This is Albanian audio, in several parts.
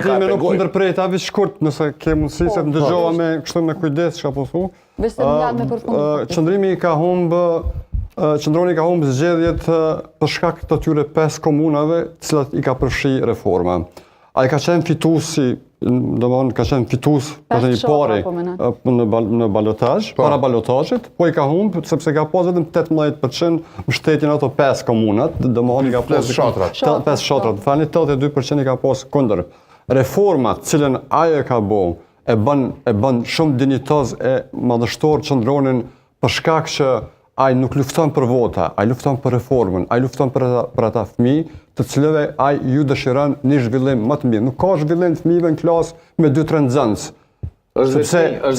time nuk ndërpreta veç shkurt nëse ke mundësi se të ndëgjova me kështu me kujdes çka po thu. Qëndrimi ka humbë Qëndroni ka humbë zgjedhjet për shkak të tyre 5 komunave të cilat i ka përfshi reforma. Ai ka qenë fituesi, domthonë ka qenë fitues për një pari në balotazh, para balotazhit, po i ka humbë sepse ka pas vetëm 18% mbështetjen ato 5 komunat, domthonë i ka pas 5 shatrat, falni 82% i ka pas kundër. Reforma të cilën ai e ka bëu e bën shumë dinjitoz e madhështor Qëndronin për shkak që ai nuk lufton për vota, ai lufton për reformën, ai lufton për ata fëmijë të cilëve ai ju dëshiron një zhvillim më të mirë. Nuk ka zhvillim fëmijëve në klasë me 2-3 nxënës.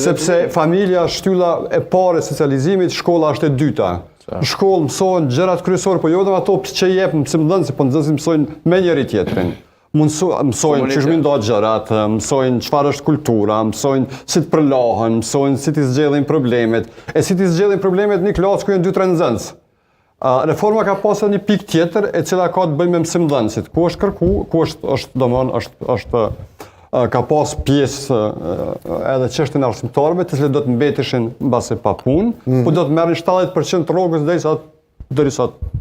Sepse familja është shtylla e parë e socializimit, shkolla është e dyta. Në shkollë mësohen gjërat kryesore, po jo vetëm ato që jep mësimdhënësi, po nxënësit mësojnë me njëri tjetrin. Mësojnë që shmin do gjërat, mësojnë çfarë është kultura, mësojnë si të përlahen, mësojnë si të zgjedhin problemet. E si të zgjedhin problemet një klasë ku janë 2-3 nxënës. Reforma ka pasur një pikë tjetër e cila ka të bëjë me mësimdhënësit. Ku është kërku, ku është ka pas pjesë edhe çështën e arsimtarëve, të cilët do të mbeteshin mbase pa punë, po do të merrin 70% rrogës derisa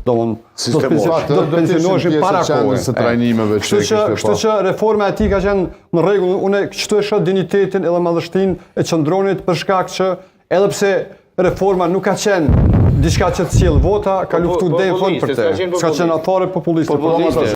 do të pensionoheshin para kohës së trajnimeve. Kështu që reforma e tij ka qenë në rregull. Unë kështu e shoh dinjitetin edhe madhështinë e Qëndronit për shkak që edhe pse reforma nuk ka qenë diçka që të sjell vota, ka luftuar deri në fund për të. Ka qenë afare populiste.